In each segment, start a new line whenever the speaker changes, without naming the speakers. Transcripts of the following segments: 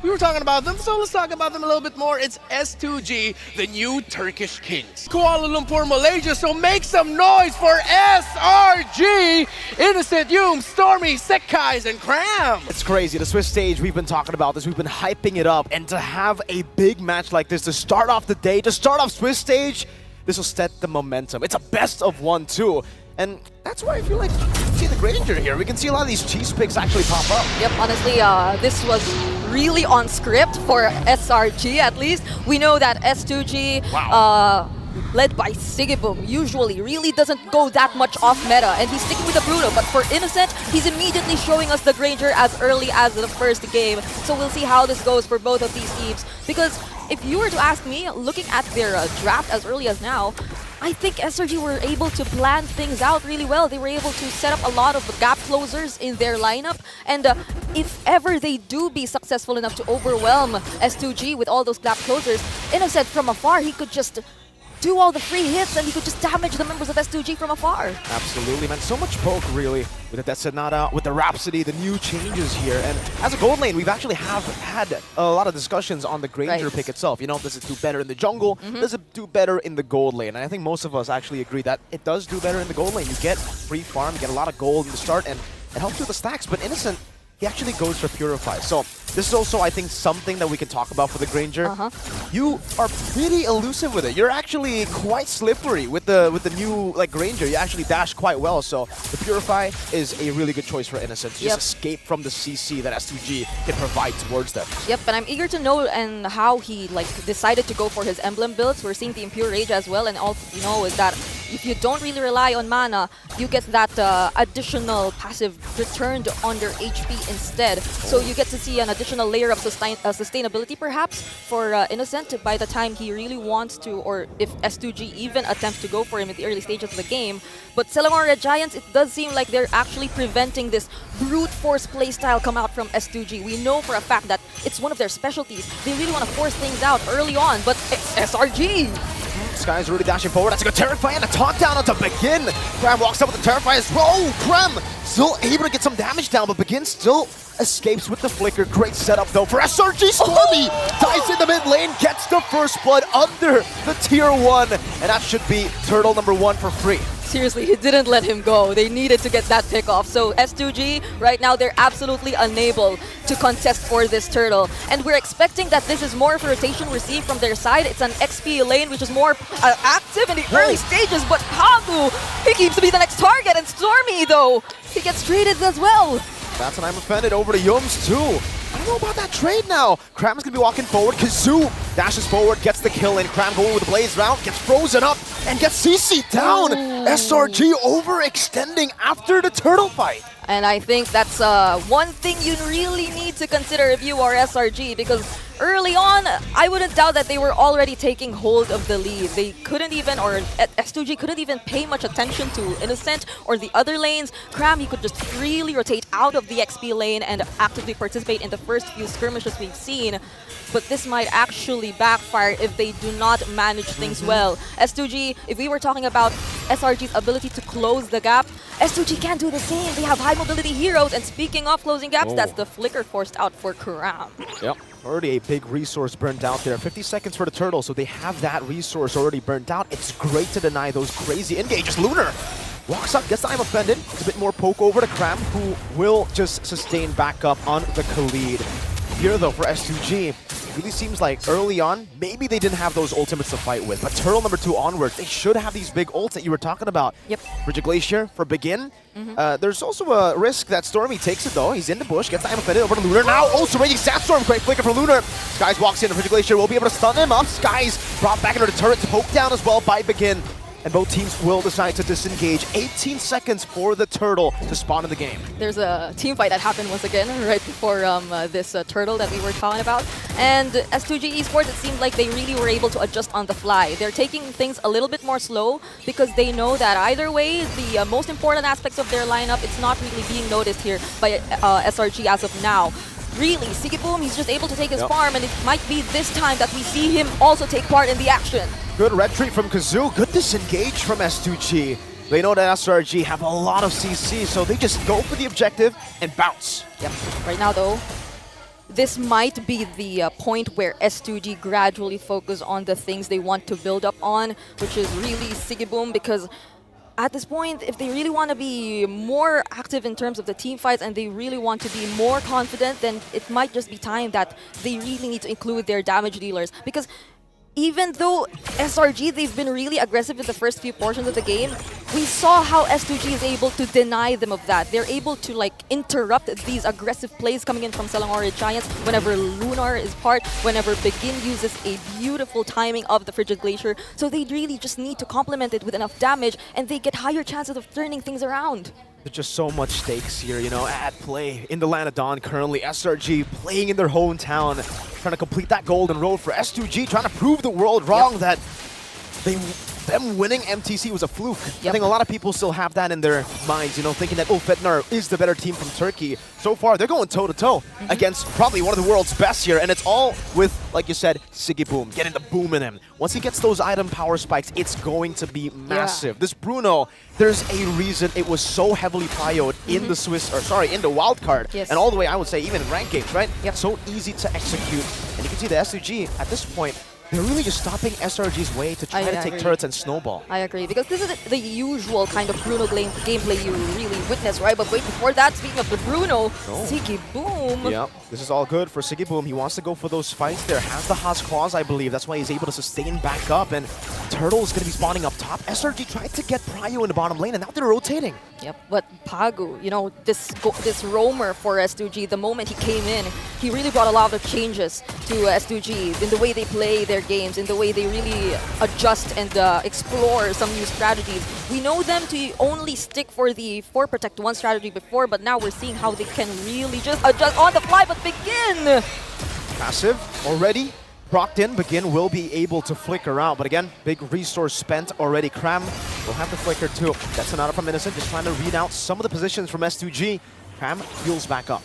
We were talking about them, so let's talk about them a little bit more. It's S2G, the new Turkish Kings. Kuala Lumpur, Malaysia, so make some noise for SRG! Innocent, Yum, Stormy, Sekkais, and Cram!
It's crazy. The Swiss stage, we've been talking about this, we've been hyping it up, and to have a big match like this to start off the day, to start off Swiss stage, this will set the momentum. It's a best of one too. And that's why I feel like we can see the Granger here. We can see a lot of these cheese picks actually pop up.
Yep, honestly, this was really on script for SRG at least. We know that S2G, led by Sigibum, usually really doesn't go that much off meta, and he's sticking with the Bruno. But for Innocent, he's immediately showing us the Granger as early as the first game. So we'll see how this goes for both of these teams. Because if you were to ask me, looking at their draft as early as now, I think SRG were able to plan things out really well. They were able to set up a lot of gap closers in their lineup. And if ever they do be successful enough to overwhelm S2G with all those gap closers, Innocent from afar, he could just do all the free hits and he could just damage the members of S2G from afar.
Absolutely, man. So much poke, really, with the Decenata, with the Rhapsody, the new changes here. And as a gold lane, we've actually had a lot of discussions on the Granger pick itself. You know, does it do better in the jungle? Does it do better in the gold lane? And I think most of us actually agree that it does do better in the gold lane. You get free farm, you get a lot of gold in the start, and it helps with the stacks. But Innocent, he actually goes for Purify. So this is also, I think, something that we can talk about for the Granger. You are pretty elusive with it. You're actually quite slippery with the new Granger. You actually dash quite well. So the Purify is a really good choice for Innocent to just escape from the CC that S2G can provide towards them.
Yep, and I'm eager to know and how he decided to go for his emblem builds. We're seeing the Impure Rage as well, and all you know is that if you don't really rely on mana, you get that additional passive returned on your HP instead. So you get to see an additional layer of sustainability perhaps for Innocent by the time he really wants to, or if S2G even attempts to go for him in the early stages of the game. But Selangor Red Giants, it does seem like they're actually preventing this brute force playstyle come out from S2G. We know for a fact that it's one of their specialties. They really want to force things out early on, but it's SRG!
Sky's really dashing forward. That's a good Terrify and a taunt down onto Begin. Cram walks up with the Terrify as well. Oh, Cram still able to get some damage down, but Begin still escapes with the Flicker. Great setup though for SRG. Stormy dives in the mid lane, gets the first blood under the tier 1, and that should be turtle number 1 for free.
Seriously, he didn't let him go. They needed to get that pick off. So S2G, right now, they're absolutely unable to contest for this turtle. And we're expecting that this is more of a rotation we're seeing from their side. It's an XP lane, which is more active in the early stages. But Hagu, he keeps to be the next target. And Stormy, though, he gets traded as well.
That's an I'm offended over to Yums, too. I don't know about that trade now. Cram's gonna be walking forward. Kazoo dashes forward, gets the kill in. Cram going with the Blaze round, gets frozen up, and gets CC down. SRG overextending after the turtle fight.
And I think that's one thing you really need to consider if you are SRG, because early on, I wouldn't doubt that they were already taking hold of the lead. They couldn't even, or S2G couldn't even pay much attention to Innocent or the other lanes. Cram, he could just freely rotate out of the XP lane and actively participate in the first few skirmishes we've seen. But this might actually backfire if they do not manage things well. S2G, if we were talking about SRG's ability to close the gap, S2G can't do the same. They have high mobility heroes, and speaking of closing gaps, that's the Flicker forced out for Karam.
Yep, already a big resource burned out there. 50 seconds for the turtle, so they have that resource already burned out. It's great to deny those crazy engages. Lunar walks up, gets the I'm offended. It's a bit more poke over to Cram, who will just sustain back up on the Khalid. Here though for S2G, it really seems like early on, maybe they didn't have those ultimates to fight with. But turtle number 2 onwards, they should have these big ults that you were talking about.
Yep.
Frigid Glacier for Begin. There's also a risk that Stormy takes it though. He's in the bush, gets the I'm offended over to Lunar. Now also Raging Sandstorm, great flicker for Lunar. Skies walks in, and Frigid Glacier will be able to stun him up. Skies brought back into the turret, poked down as well by Begin. And both teams will decide to disengage. 18 seconds for the turtle to spawn in the game.
There's a team fight that happened once again right before this turtle that we were talking about. And S2G Esports, it seemed like they really were able to adjust on the fly. They're taking things a little bit more slow because they know that either way, the most important aspects of their lineup, it's not really being noticed here by SRG as of now. Really, Sigibum, he's just able to take his farm, and it might be this time that we see him also take part in the action.
Good red treat from Kazoo. Good disengage from S2G. They know that SRG have a lot of CC, so they just go for the objective and bounce.
Yep. Right now, though, this might be the point where S2G gradually focus on the things they want to build up on, which is really Sigiboom, because at this point, if they really want to be more active in terms of the team fights and they really want to be more confident, then it might just be time that they really need to include their damage dealers. Because even though SRG, they've been really aggressive in the first few portions of the game, we saw how S2G is able to deny them of that. They're able to like interrupt these aggressive plays coming in from Selangor Giants whenever Lunar is part, whenever Begin uses a beautiful timing of the Frigid Glacier. So they really just need to complement it with enough damage and they get higher chances of turning things around.
There's just so much stakes here, you know, at play in the Land of Dawn currently. SRG playing in their hometown, trying to complete that golden road for S2G, trying to prove the world wrong that them winning MTC was a fluke. I think a lot of people still have that in their minds, you know, thinking that Fetnar is the better team from Turkey. So far, they're going toe-to-toe against probably one of the world's best here, and it's all with, like you said, Sigiboom, getting the boom in him. Once he gets those item power spikes, it's going to be massive. This Bruno, there's a reason it was so heavily prioed in the in the wildcard, and all the way, I would say, even in ranked games, right? So easy to execute, and you can see the S2G at this point, they're really just stopping SRG's way to try to take turrets and snowball.
I agree, because this is the usual kind of Bruno gameplay you really witness, right? But wait, before that, speaking of the Bruno, Sigiboom.
Yep, this is all good for Sigiboom. He wants to go for those fights there. Has the Haas Claws, I believe. That's why he's able to sustain back up. And Turtle's going to be spawning up top. SRG tried to get Prio in the bottom lane, and now they're rotating.
Yep, but Pagu, you know, this roamer for S2G, the moment he came in, he really brought a lot of changes to S2G in the way they play their games, in the way they really adjust and explore some new strategies. We know them to only stick for the 4 Protect 1 strategy before, but now we're seeing how they can really just adjust on the fly, but Begin!
Passive already. Procced in, Begin will be able to flicker out, but again, big resource spent already. Cram will have the flicker too. That's another from Innocent, just trying to read out some of the positions from S2G. Cram heals back up.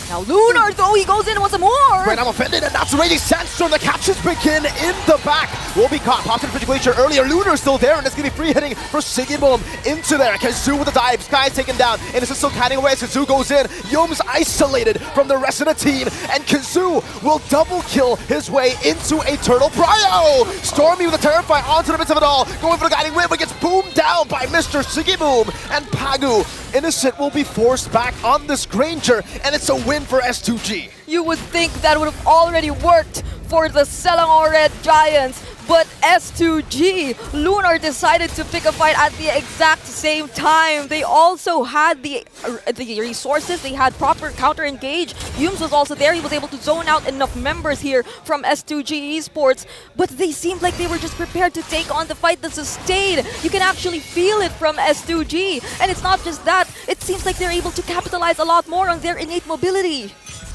Now Lunar, though, he goes in once more!
Right, I'm offended, and that's Raging Sandstorm that catches Begin in the back. Will be caught. Pops in Frigid Glacier earlier. Lunar's still there, and it's going to be free hitting for Sigiboom into there. Kazoo with the dive. Sky's taken down. Innocent still kiting away as Kazoo goes in. Yum's isolated from the rest of the team, and Kazoo will double kill his way into a Turtle Prio. Stormy with a Terrify onto the midst of it all. Going for the guiding whip, but gets boomed down by Mr. Sigiboom. And Pagu, Innocent will be forced back on this Granger, and it's a win for S2G.
You would think that would have already worked for the Selangor Red Giants, but S2G, Lunar decided to pick a fight at the exact same time. They also had the resources, they had proper counter-engage. Yums was also there, he was able to zone out enough members here from S2G Esports, but they seemed like they were just prepared to take on the fight that sustained. You can actually feel it from S2G, and it's not just that, it seems like they're able to capitalize a lot more on their innate mobility.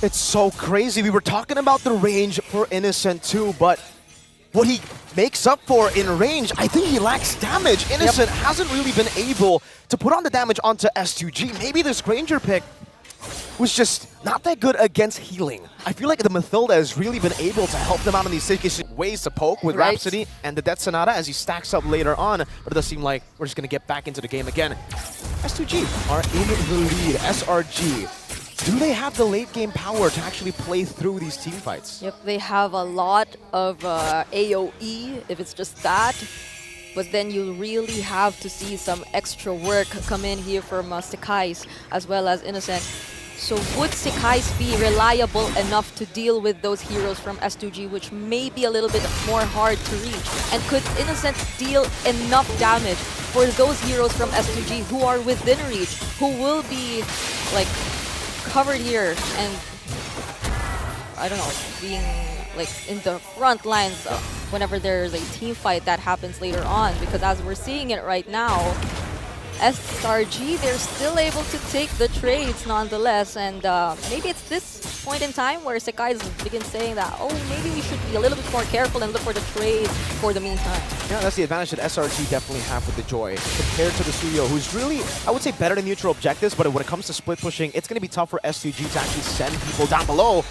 It's so crazy. We were talking about the range for Innocent too, but what he makes up for in range, I think he lacks damage. Innocent hasn't really been able to put on the damage onto S2G. Maybe this Granger pick was just not that good against healing. I feel like the Mathilda has really been able to help them out in these ways to poke with Rhapsody and the Death Sonata as he stacks up later on, but it does seem like we're just going to get back into the game again. S2G are in the lead. SRG, do they have the late game power to actually play through these team fights?
Yep, they have a lot of AoE, if it's just that. But then you really have to see some extra work come in here from Sekais as well as Innocent. So would Sekais be reliable enough to deal with those heroes from S2G, which may be a little bit more hard to reach? And could Innocent deal enough damage for those heroes from S2G who are within reach, who will be like covered here and, I don't know, being like in the front lines whenever there's a team fight that happens later on? Because as we're seeing it right now, SRG, they're still able to take the trades nonetheless, and maybe it's this point in time where Sekai begins saying that, oh, maybe we should be a little bit more careful and look for the trades for the meantime.
Yeah, that's the advantage that SRG definitely have with the Joy, compared to the Studio, who's really, I would say, better than neutral objectives, but when it comes to split pushing, it's going to be tough for S2G to actually send people down below.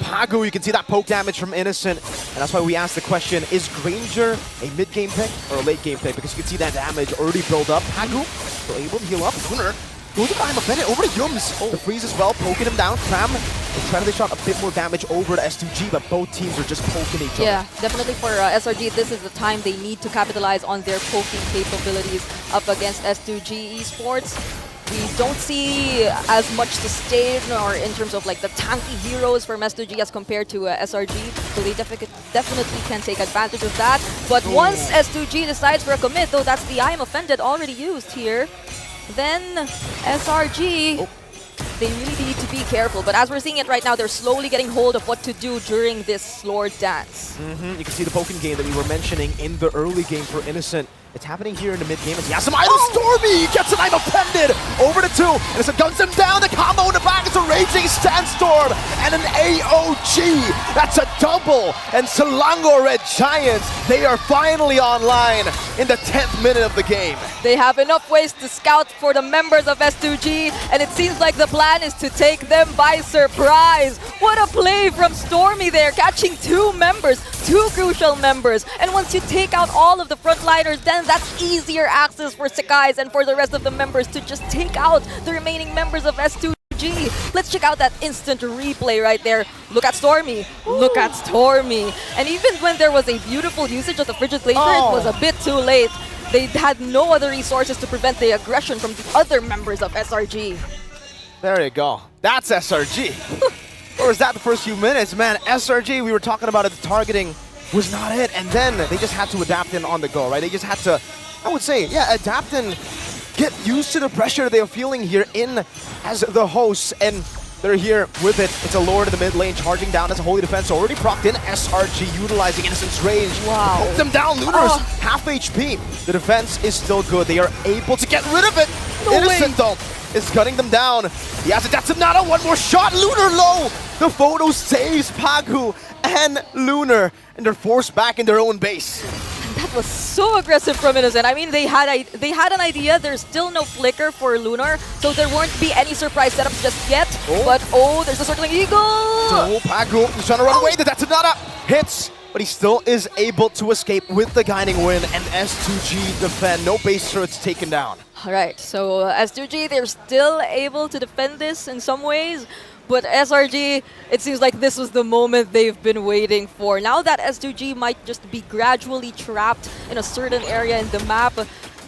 Pagu, you can see that poke damage from Innocent, and that's why we asked the question, is Granger a mid-game pick or a late-game pick? Because you can see that damage already build up. Pagu still able to heal up. Lunar goes behind Bennett over to Yums. The freeze as well, poking him down. Cram and trying to dish out a bit more damage over to S2G, but both teams are just poking each other.
Yeah, definitely for SRG, this is the time they need to capitalize on their poking capabilities up against S2G Esports. We don't see as much sustain or in terms of like the tanky heroes from S2G as compared to SRG, so they definitely can take advantage of that. But once S2G decides for a commit, though that's the I am offended already used here, then SRG, they really need to be careful. But as we're seeing it right now, they're slowly getting hold of what to do during this Lord dance.
You can see the poking game that we were mentioning in the early game for Innocent. It's happening here in the mid-game as Yasum idle Stormy gets an I'm offended over to 2. Innocent guns him down. The combo in the back is a raging sandstorm and an AOG. That's a double. And Selangor Red Giants, they are finally online in the 10th minute of the game.
They have enough ways to scout for the members of S2G, and it seems like the plan is to take them by surprise. What a play from Stormy there, catching 2 members, 2 crucial members. And once you take out all of the frontliners, then that's easier access for Sakai's and for the rest of the members to just take out the remaining members of S2G. Let's check out that instant replay right there. Look at Stormy. Look at Stormy. And even when there was a beautiful usage of the Frigid Glacier, it was a bit too late. They had no other resources to prevent the aggression from the other members of SRG.
There you go. That's SRG. Or was that the first few minutes? Man, SRG, we were talking about it, the targeting was not it. And then they just had to adapt in on the go, right? They just had to, I would say, yeah, adapt and get used to the pressure they're feeling here in as the hosts. And they're here with it. It's a Lord in the mid lane charging down as a holy defense already procced in. SRG utilizing Innocent's rage.
Wow.
Poke them down. Lunar's half HP. The defense is still good. They are able to get rid of it.
No
Innocent, though, is cutting them down. He has a Datsunada. One more shot. Lunar low. The photo saves Pagu and Lunar, and they're forced back in their own base.
That was so aggressive from Innocent. I mean, they had an idea. There's still no flicker for Lunar, so there won't be any surprise setups just yet. But there's a circling eagle.
So Pagu is trying to run away. The Datsunada hits, but he still is able to escape with the guiding win, and S2G defend. No base turrets taken down.
All right, so S2G, they're still able to defend this in some ways. But SRG, it seems like this was the moment they've been waiting for. Now that S2G might just be gradually trapped in a certain area in the map,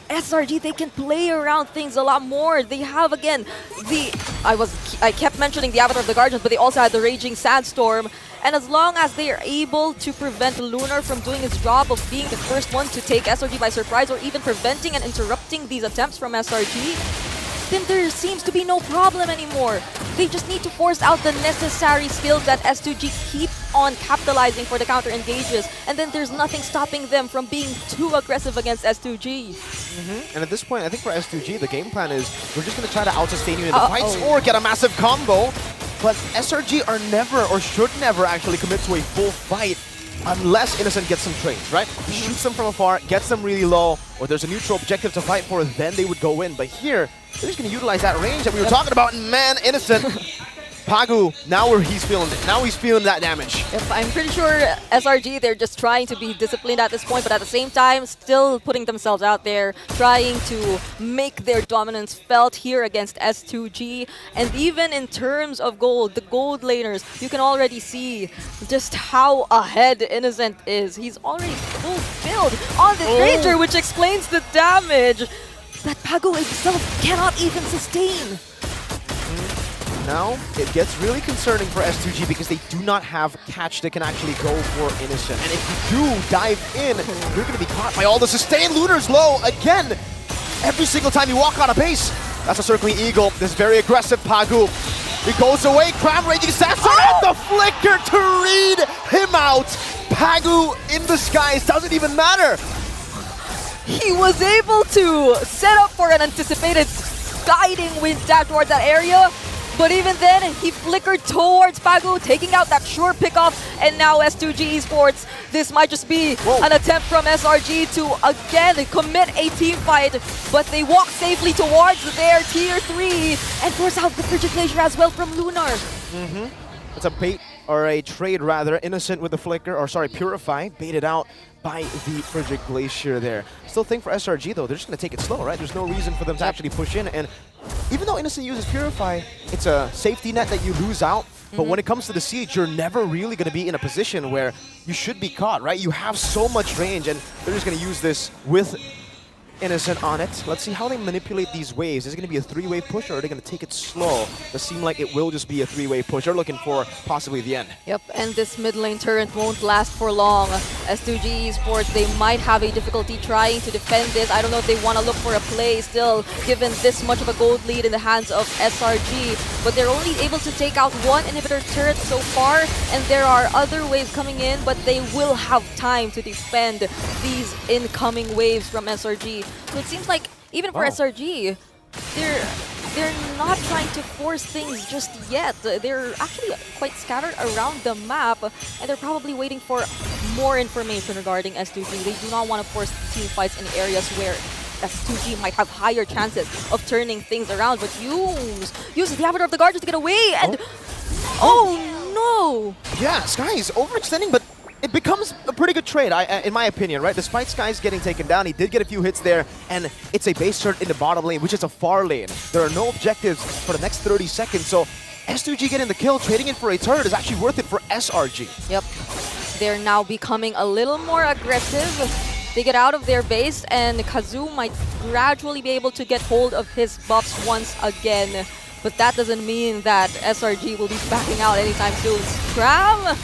SRG, they can play around things a lot more. They have, again, I kept mentioning the Avatar of the Guardians, but they also had the Raging Sandstorm. And as long as they are able to prevent Lunar from doing his job of being the first one to take SRG by surprise, or even preventing and interrupting these attempts from SRG, then there seems to be no problem anymore. They just need to force out the necessary skills that S2G keep on capitalizing for the counter engages, and then there's nothing stopping them from being too aggressive against S2G.
And at this point, I think for S2G, the game plan is we're just going to try to out-sustain you in the fights or get a massive combo. But SRG are never, or should never actually commit to a full fight unless Innocent gets some trades, right? Shoots them from afar, gets them really low, or there's a neutral objective to fight for, then they would go in. But here, they're just going to utilize that range that we were talking about, and man, Innocent, Pagu, now he's feeling it. Now he's feeling that damage.
I'm pretty sure SRG, they're just trying to be disciplined at this point, but at the same time, still putting themselves out there, trying to make their dominance felt here against S2G. And even in terms of gold, the gold laners, you can already see just how ahead Innocent is. He's already full build on this Ranger, which explains the damage that Pagu himself cannot even sustain.
Now, it gets really concerning for S2G because they do not have catch that can actually go for Innocent. And if you do dive in, you're going to be caught by all the sustain. Lunar's low again. Every single time you walk on a base, that's a circling eagle. This very aggressive Pagu. He goes away, Cram Raging Sandstorm, and the flicker to read him out. Pagu in the skies, doesn't even matter.
He was able to set up for an anticipated guiding wind dash towards that area. But even then, he flickered towards Pagu, taking out that sure pickoff, and now S2G Esports, this might just be an attempt from SRG to again commit a team fight, but they walk safely towards their tier 3 and force out the Frigid Glacier as well from Lunar.
It's a bait, or a trade rather, Innocent with the flicker, or sorry, Purify, baited out by the Frigid Glacier there. Still think for SRG though, they're just going to take it slow, right? There's no reason for them to actually push in, and even though Innocent uses Purify, it's a safety net that you lose out. But when it comes to the siege, you're never really going to be in a position where you should be caught, right? You have so much range, and they're just going to use this with Innocent on it. Let's see how they manipulate these waves. Is it going to be a 3-wave push, or are they going to take it slow? It seems like it will just be a 3-wave push. They're looking for possibly the end.
Yep, and this mid lane turret won't last for long. S2G Esports, they might have a difficulty trying to defend this. I don't know if they want to look for a play still, given this much of a gold lead in the hands of SRG. But they're only able to take out one inhibitor turret so far, and there are other waves coming in, but they will have time to defend these incoming waves from SRG. So it seems like even for SRG, they're not trying to force things just yet. They're actually quite scattered around the map, and they're probably waiting for more information regarding S2G. They do not want to force team fights in areas where S2G might have higher chances of turning things around, but uses the Avatar of the Guardians to get away, and oh no!
Yeah, Sky is overextending, but it becomes a pretty good trade, in my opinion, right? Despite Sky's getting taken down, he did get a few hits there, and it's a base turret in the bottom lane, which is a far lane. There are no objectives for the next 30 seconds, so S2G getting the kill, trading it for a turret is actually worth it for SRG.
Yep. They're now becoming a little more aggressive. They get out of their base, and Kazoo might gradually be able to get hold of his buffs once again. But that doesn't mean that SRG will be backing out anytime soon. Scram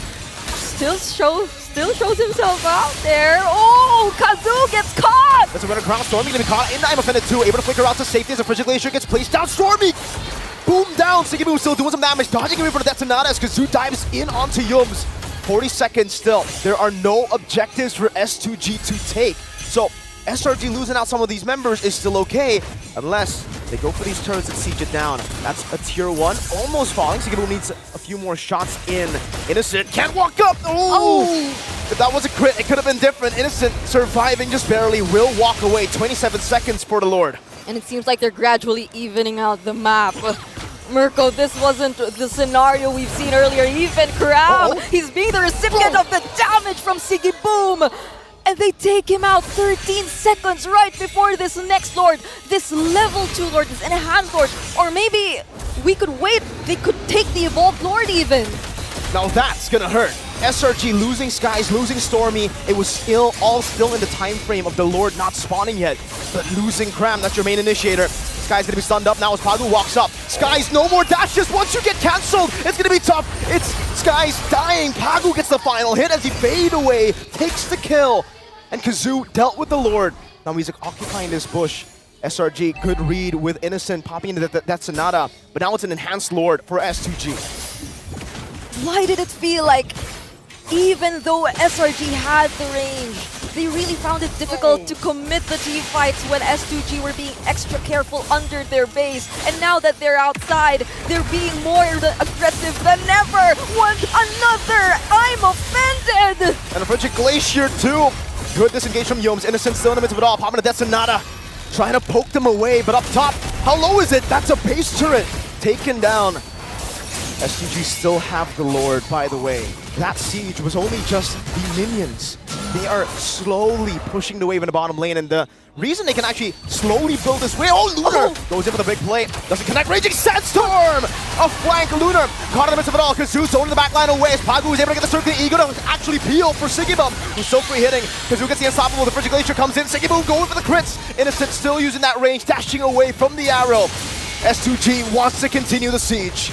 still shows himself out there. Oh, Kazoo gets caught!
That's a runner crown. Stormy gonna be caught in time offended too. Able to flicker out to safety as a Frigid Glacier gets placed down. Stormy! Boom down. Srg M6 still doing some damage. Dodging away for the Detonata as Kazoo dives in onto Yums. 40 seconds still. There are no objectives for S2G to take. So SRG losing out some of these members is still okay, unless they go for these turrets and siege it down. That's a tier 1, almost falling. Srg M6 needs a few more shots in. Innocent can't walk up. Oh! If that was a crit, it could have been different. Innocent surviving just barely, will walk away. 27 seconds for the Lord.
And it seems like they're gradually evening out the map. Mirko, this wasn't the scenario we've seen earlier. Even Kram, he's being the recipient of the damage from Srg Boom. And they take him out 13 seconds right before this next Lord, this level 2 Lord, this enhanced Lord. Or maybe we could wait, they could take the evolved Lord even.
Now that's gonna hurt. SRG losing Skies, losing Stormy. It was all still in the time frame of the Lord not spawning yet. But losing Kram, that's your main initiator. Sky's gonna be stunned up now as Pagu walks up. Sky's no more dashes. Once you get cancelled, it's gonna be tough. It's Sky's dying. Pagu gets the final hit as he fade away, takes the kill. And Kazoo dealt with the Lord. Now he's occupying this bush. SRG, good read with Innocent popping into that Sonata. But now it's an enhanced Lord for S2G.
Why did it feel like, even though SRG had the range, they really found it difficult to commit the team fights when S2G were being extra careful under their base. And now that they're outside, they're being more aggressive than ever. Another! I'm offended!
And a Frigid Glacier too. Good disengage from Yomes. Innocent still in the midst of it all. Popping a Death Sonata. Trying to poke them away, but up top, how low is it? That's a base turret. Taken down. S2G still have the Lord, by the way. That siege was only just the minions. They are slowly pushing the wave in the bottom lane, and the reason they can actually slowly build this wave. Oh, Lunar goes in for the big play. Doesn't connect. Raging Sandstorm! A flank. Lunar caught in the midst of it all. Kazoo zoning the back line away as Pagu was able to get the circuit ego to actually peel for Srg M6, who's so free hitting. Kazoo gets the unstoppable. The Frigid Glacier comes in. Srg M6 going for the crits. Innocent still using that range, dashing away from the arrow. S2G wants to continue the siege.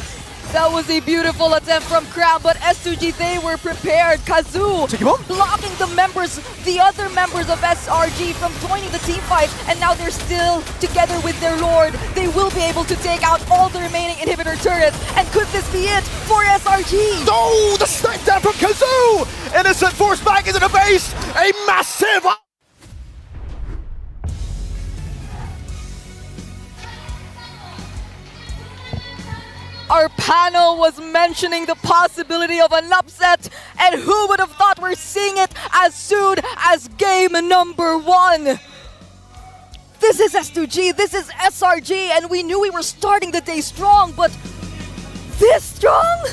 That was a beautiful attempt from Kram, but S2G, they were prepared. Kazoo blocking the other members of SRG from joining the team fight, and now they're still together with their Lord. They will be able to take out all the remaining inhibitor turrets, and could this be it for SRG?
Oh, the snipe down from Kazoo! Innocent forced back into the base! A massive...
Our panel was mentioning the possibility of an upset, and who would have thought we're seeing it as soon as game number 1? This is S2G, this is SRG, and we knew we were starting the day strong, but this strong?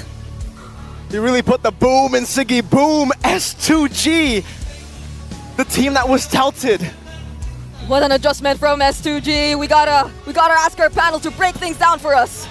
You really put the boom in Srg Boom. S2G, the team that was touted.
What an adjustment from S2G. We gotta ask our panel to break things down for us.